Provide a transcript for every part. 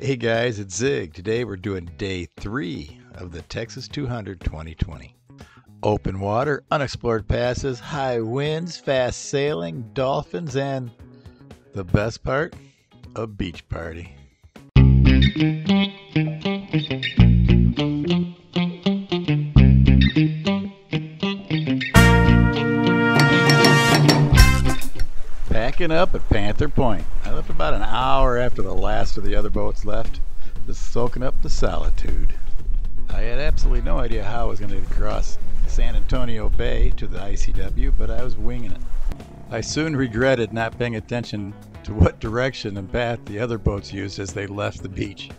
Hey guys, it's Zig. Today we're doing day 3 of the Texas 200 2020. Open water, unexplored passes, high winds, fast sailing, dolphins, and the best part, a beach party. Packing up at Panther Point. I left about an hour after the last of the other boats left, just soaking up the solitude. I had absolutely no idea how I was going to get across San Antonio Bay to the ICW, but I was winging it. I soon regretted not paying attention to what direction and path the other boats used as they left the beach.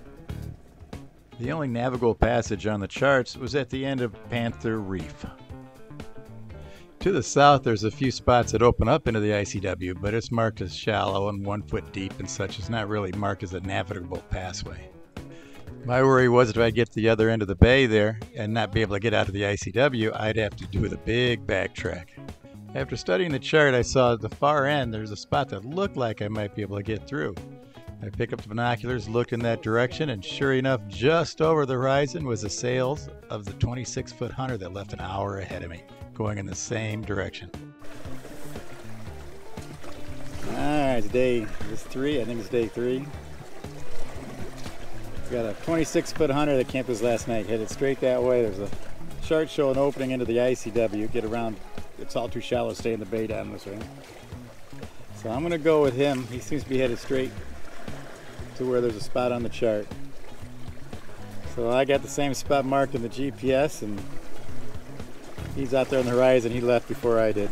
The only navigable passage on the charts was at the end of Panther Reef. To the south, there's a few spots that open up into the ICW, but it's marked as shallow and 1 foot deep and such. Is not really marked as a navigable passway. My worry was if I get to the other end of the bay there and not be able to get out of the ICW, I'd have to do the big backtrack. After studying the chart, I saw at the far end there's a spot that looked like I might be able to get through. I picked up the binoculars, looked in that direction, and sure enough, just over the horizon was the sails of the 26-foot hunter that left an hour ahead of me, going in the same direction. Alright, today is 3, I think it's day 3. We got a 26-foot hunter that camped us last night, headed straight that way. There's a chart showing opening into the ICW, get around, it's all too shallow to stay in the bay down this way. So I'm going to go with him. He seems to be headed straight to where there's a spot on the chart. So I got the same spot marked in the GPS, and he's out there on the horizon. He left before I did.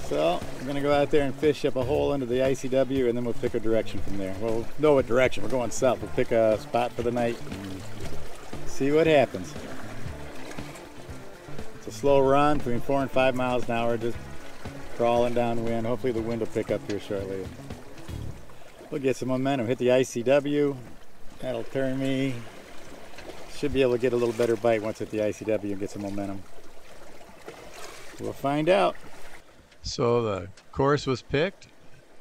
So I'm going to go out there and fish up a hole into the ICW, and then we'll pick a direction from there. We'll know what direction. We're going south. We'll pick a spot for the night and see what happens. It's a slow run, between 4 and 5 miles an hour, just crawling downwind. Hopefully the wind will pick up here shortly. We'll get some momentum. Hit the ICW. That'll turn me. Should be able to get a little better bite once at the ICW and get some momentum. We'll find out. So the course was picked.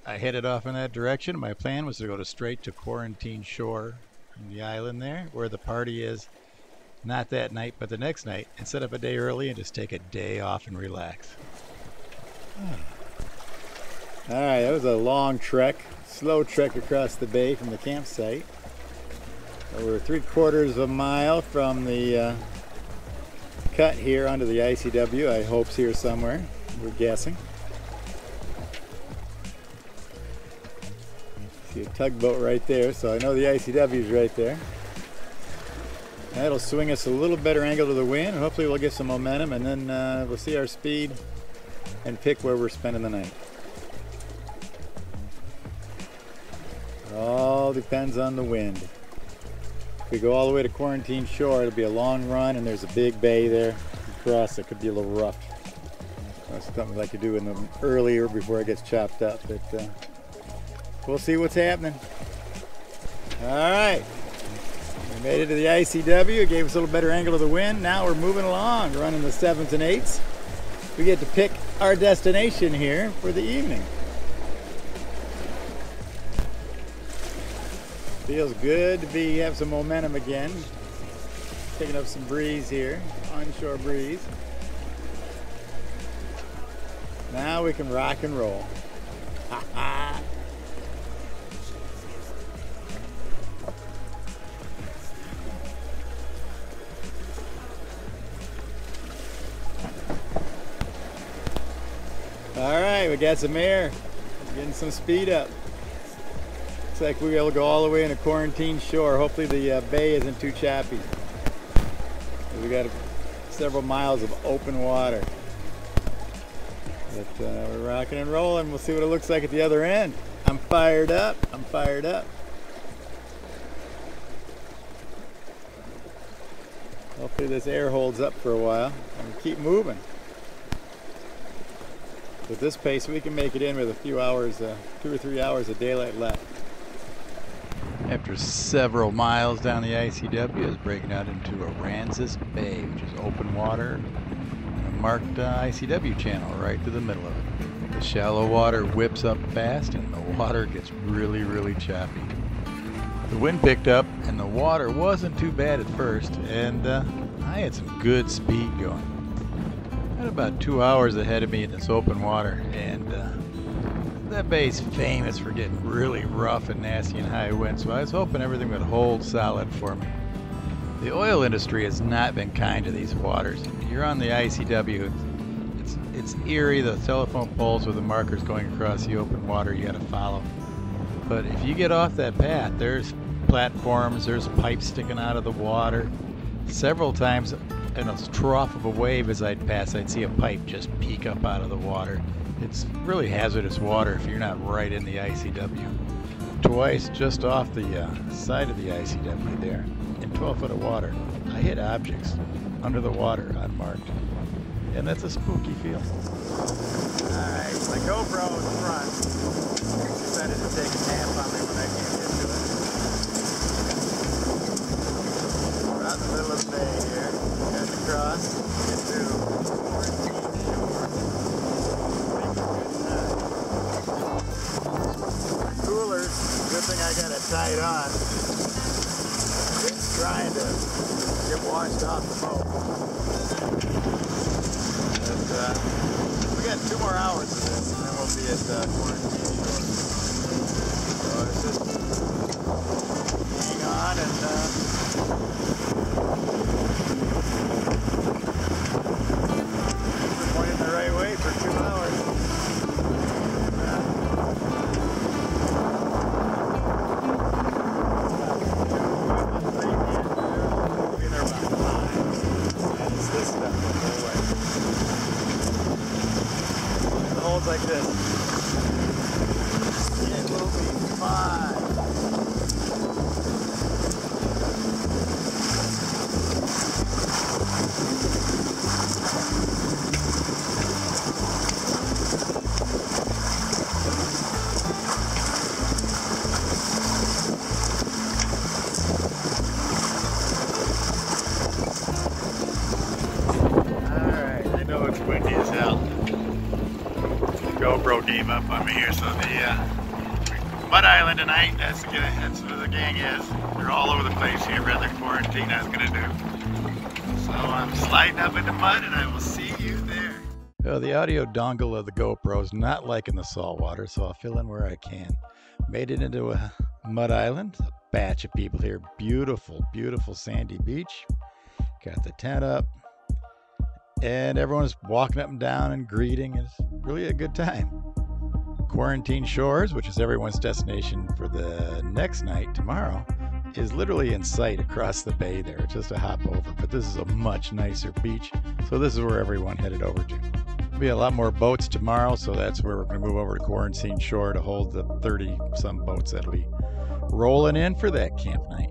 I headed off in that direction. My plan was to go straight to Quarantine Shore on the island there, where the party is, not that night, but the next night, and set up a day early and just take a day off and relax. Alright, that was a long trek, slow trek across the bay from the campsite. We're 3/4 of a mile from the cut here onto the ICW. I hope's here somewhere. We're guessing. See a tugboat right there, so I know the ICW is right there. That'll swing us a little better angle to the wind, and hopefully we'll get some momentum, and then we'll see our speed and pick where we're spending the night. It all depends on the wind. If we go all the way to Quarantine Shore, it'll be a long run, and there's a big bay there across. It could be a little rough. That's something I could do in the earlier before it gets chopped up, but we'll see what's happening. Alright, we made it to the ICW. It gave us a little better angle of the wind. Now we're moving along, running the 7s and 8s. We get to pick our destination here for the evening. Feels good to have some momentum again. Picking up some breeze here, onshore breeze. Now we can rock and roll. Alright, we got some air. Getting some speed up. Looks like we'll be able to go all the way into Quarantine Shore. Hopefully the bay isn't too choppy. We got several miles of open water. But we're rocking and rolling. We'll see what it looks like at the other end. I'm fired up. I'm fired up. Hopefully this air holds up for a while and keep moving. With this pace, we can make it in with a few hours, 2 or 3 hours of daylight left. After several miles down the ICW, it's breaking out into Aransas Bay, which is open water, and a marked ICW channel right through the middle of it. The shallow water whips up fast and the water gets really choppy. The wind picked up and the water wasn't too bad at first, and I had some good speed going. I had about 2 hours ahead of me in this open water, and that bay's famous for getting really rough and nasty and high wind, so I was hoping everything would hold solid for me. The oil industry has not been kind to these waters. You're on the ICW. It's eerie, the telephone poles with the markers going across the open water you gotta follow. But if you get off that path, there's platforms, there's pipes sticking out of the water. Several times in a trough of a wave as I'd pass, I'd see a pipe just peek up out of the water. It's really hazardous water if you're not right in the ICW. Twice just off the side of the ICW there, in 12 foot of water, I hit objects under the water unmarked. And that's a spooky feel. Alright, my GoPro in front decided to take a nap on me when I came into it. We're out in the middle of the bay here. Got to cross, get to Quarantine Shore. Coolers, good thing I got it tied on. It's trying to get washed off the boat. We got 2 more hours of this, and then we'll be at Quarantine Shore. So it's just hang on and we're pointing the right way for 2 hours. We'll be there about 5. And it's this stuff the whole way. Holds like this. It will be fine. Alright, I know it's windy as hell. GoPro gave up on me here, so the Mud Island tonight, that's where the gang is. They're all over the place here, rather quarantine I was gonna do. So I'm sliding up into mud and I will see you there. So the audio dongle of the GoPro is not liking the salt water, so I'll fill in where I can. Made it into a Mud Island, a batch of people here. Beautiful sandy beach. Got the tent up. And everyone's walking up and down and greeting. It's really a good time. Quarantine Shores, which is everyone's destination for the next night, tomorrow, is literally in sight across the bay there. It's just a hop over, but this is a much nicer beach. So this is where everyone headed over to. There'll be a lot more boats tomorrow, so that's where we're going to move over to Quarantine Shore to hold the 30-some boats that'll be rolling in for that camp night.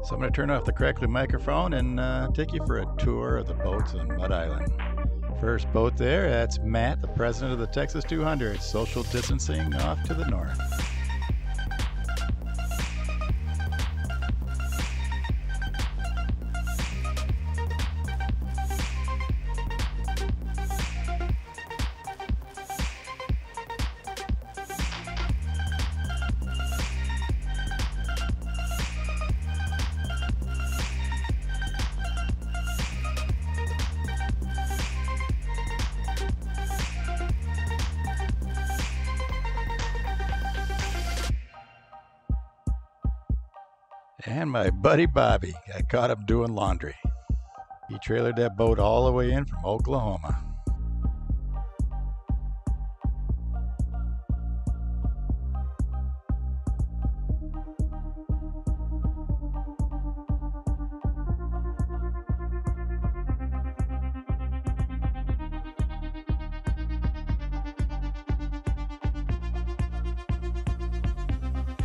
So I'm going to turn off the crackly microphone and take you for a tour of the boats on Mud Island. First boat there, that's Matt, the president of the Texas 200, social distancing off to the north. And my buddy Bobby, I caught him doing laundry. He trailered that boat all the way in from Oklahoma.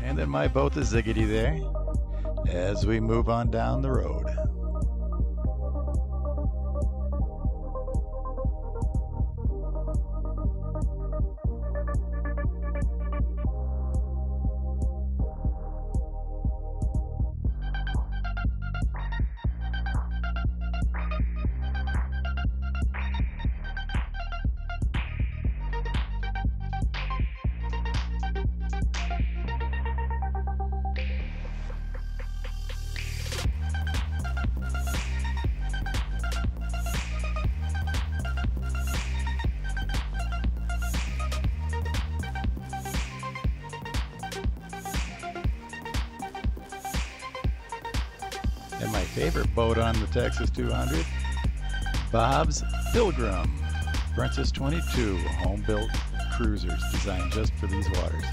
And then my boat, the Ziggity, there, as we move on down the road. And my favorite boat on the Texas 200, Bob's Pilgrim, Princess 22, home-built cruisers designed just for these waters.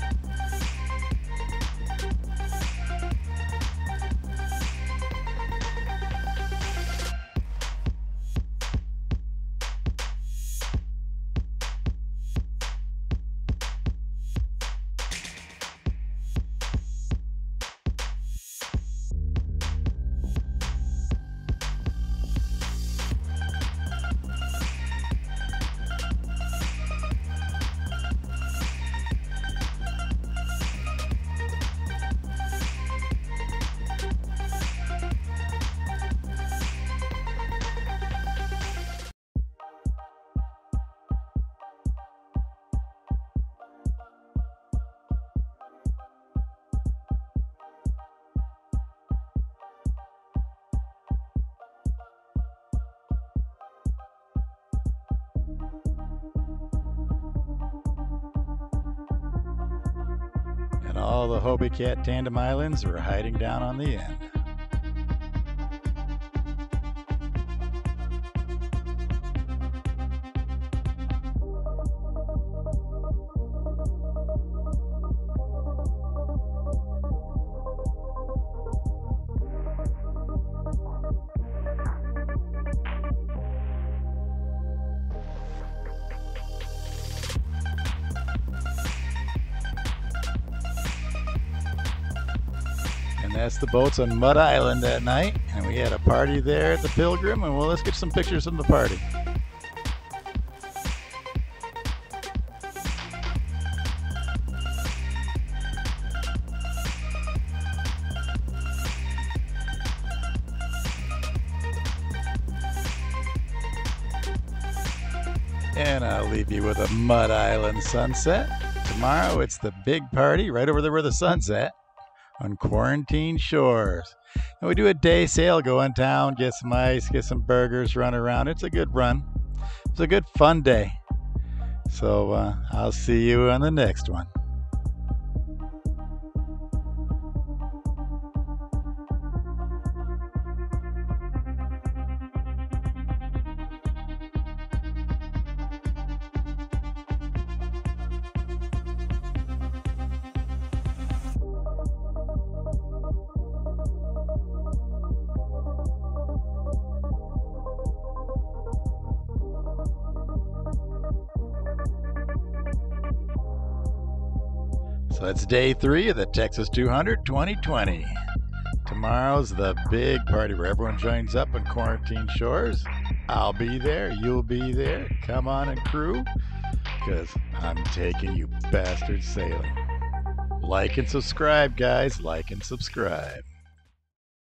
And all the Hobie Cat tandem islands were hiding down on the end. And that's the boats on Mud Island that night. And we had a party there at the Pilgrim. And well, let's get some pictures from the party. And I'll leave you with a Mud Island sunset. Tomorrow it's the big party right over there where the sun's at, on Quarantine Shores. And we do a day sail, go in town, get some ice, get some burgers, run around. It's a good run. It's a good fun day. So I'll see you on the next one. So that's day 3 of the Texas 200 2020. Tomorrow's the big party where everyone joins up on Quarantine Shores. I'll be there, you'll be there. Come on and crew, because I'm taking you bastards sailing. Like and subscribe, guys. Like and subscribe.